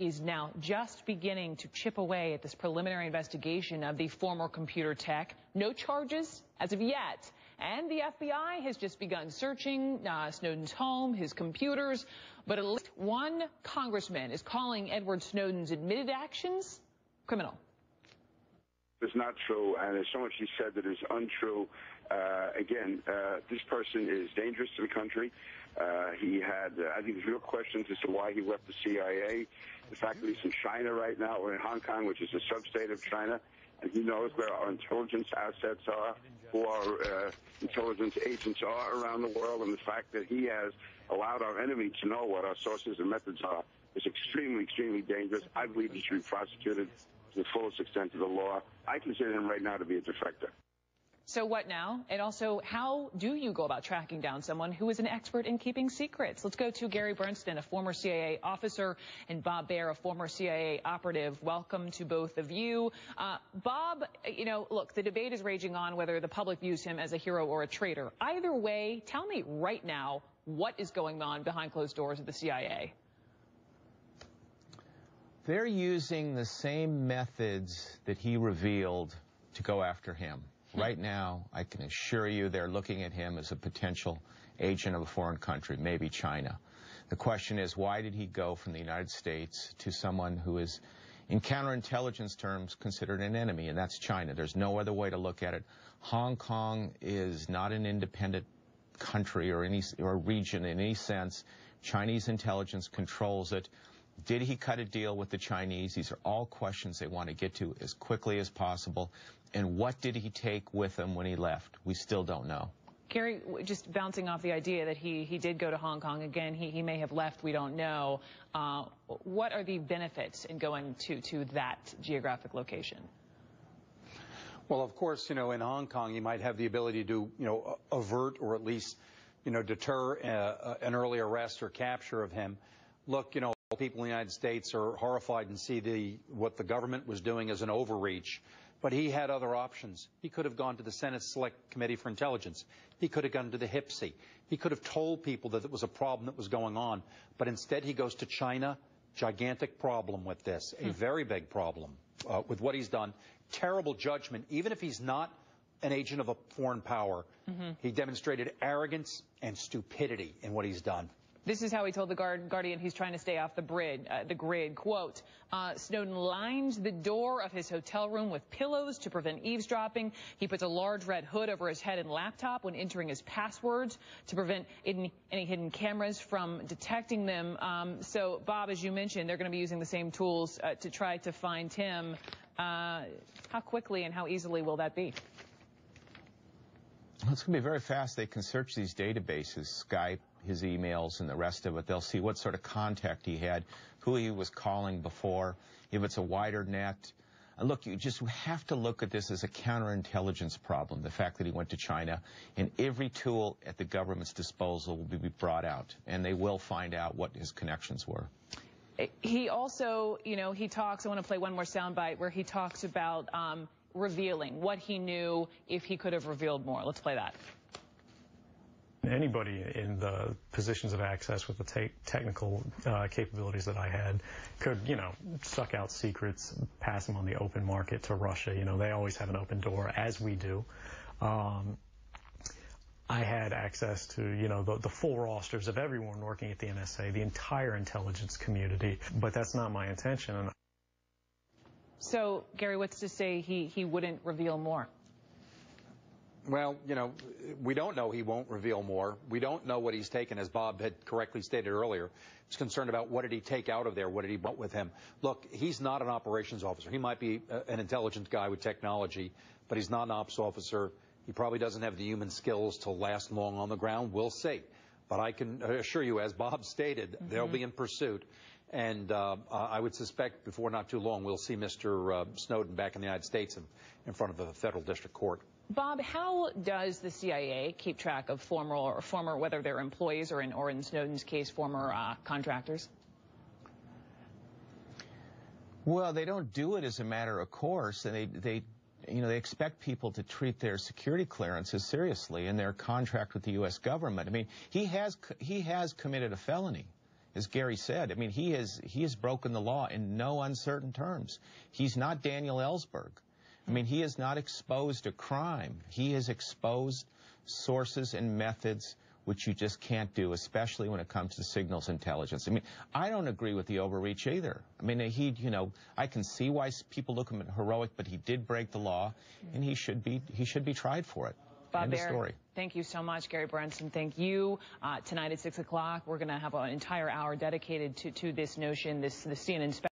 is now just beginning to chip away at this preliminary investigation of the former computer tech. No charges as of yet. And the FBI has just begun searching Snowden's home, his computers. But at least one congressman is calling Edward Snowden's admitted actions criminal. It's not true, and there's so much he said that is untrue. This person is dangerous to the country. He had, I think, real questions as to why he left the CIA. The fact that he's in China right now, or in Hong Kong, which is a sub-state of China, and he knows where our intelligence assets are, who our intelligence agents are around the world, and the fact that he has allowed our enemy to know what our sources and methods are is extremely, extremely dangerous. I believe he should be prosecuted to the fullest extent of the law. I consider him right now to be a defector. So what now? And also, how do you go about tracking down someone who is an expert in keeping secrets? Let's go to Gary Bernstein, a former CIA officer, and Bob Baer, a former CIA operative. Welcome to both of you. Bob, look, the debate is raging on whether the public views him as a hero or a traitor. Either way, tell me right now what is going on behind closed doors at the CIA. They're using the same methods that he revealed to go after him. Right now, I can assure you they're looking at him as a potential agent of a foreign country, maybe China. The question is, why did he go from the United States to someone who is, in counterintelligence terms, considered an enemy, and that's China? There's no other way to look at it. Hong Kong is not an independent country or region in any sense. Chinese intelligence controls it. Did he cut a deal with the Chinese? These are all questions they want to get to as quickly as possible. And what did he take with him when he left? We still don't know. Gary, just bouncing off the idea that he did go to Hong Kong. Again, he may have left. We don't know. What are the benefits in going to that geographic location? Well, of course, in Hong Kong, you might have the ability to, avert or at least, deter an early arrest or capture of him. Look, people in the United States are horrified and see what the government was doing as an overreach. But he had other options. He could have gone to the Senate Select Committee for Intelligence. He could have gone to the HIPSI. He could have told people that it was a problem that was going on. But instead, he goes to China. Gigantic problem with this. A very big problem with what he's done. Terrible judgment. Even if he's not an agent of a foreign power, he demonstrated arrogance and stupidity in what he's done. This is how he told the Guardian he's trying to stay off the grid. Quote, Snowden lines the door of his hotel room with pillows to prevent eavesdropping. He puts a large red hood over his head and laptop when entering his passwords to prevent any hidden cameras from detecting them. So, Bob, as you mentioned, they're going to be using the same tools to try to find him. How quickly and how easily will that be? It's going to be very fast. They can search these databases, Skype, his emails, and the rest of it. They'll see what sort of contact he had, who he was calling before, if it's a wider net. And look, you just have to look at this as a counterintelligence problem, the fact that he went to China, and every tool at the government's disposal will be brought out, and they will find out what his connections were. He also, he talks, I want to play one more soundbite where he talks about revealing what he knew, if he could have revealed more. Let's play that. Anybody in the positions of access with the technical capabilities that I had could, suck out secrets, pass them on the open market to Russia. They always have an open door, as we do. I had access to, the full rosters of everyone working at the NSA, the entire intelligence community, but that's not my intention. So, Gary, what's to say he wouldn't reveal more? Well, we don't know he won't reveal more. We don't know what he's taken, as Bob had correctly stated earlier. He's concerned about what did he take out of there, what did he brought with him. Look, he's not an operations officer. He might be an intelligent guy with technology, but he's not an ops officer. He probably doesn't have the human skills to last long on the ground. We'll see. But I can assure you, as Bob stated, they'll be in pursuit. And I would suspect before not too long, we'll see Mr. Snowden back in the United States in front of a federal district court. Bob, how does the CIA keep track of former, whether they're employees or in Snowden's case, former contractors? Well, they don't do it as a matter of course, and they expect people to treat their security clearances seriously in their contract with the U.S. government. I mean, he has committed a felony. as Gary said, I mean, he has broken the law in no uncertain terms. He's not Daniel Ellsberg. I mean, he has not exposed a crime. He has exposed sources and methods which you just can't do, especially when it comes to signals intelligence. I mean, I don't agree with the overreach either. I mean, I can see why people look at him heroic, but he did break the law, and he should be tried for it. Bob End of story. Thank you so much, Gary Branson. Thank you. Tonight at 6 o'clock, we're going to have an entire hour dedicated to this notion, this CNN special.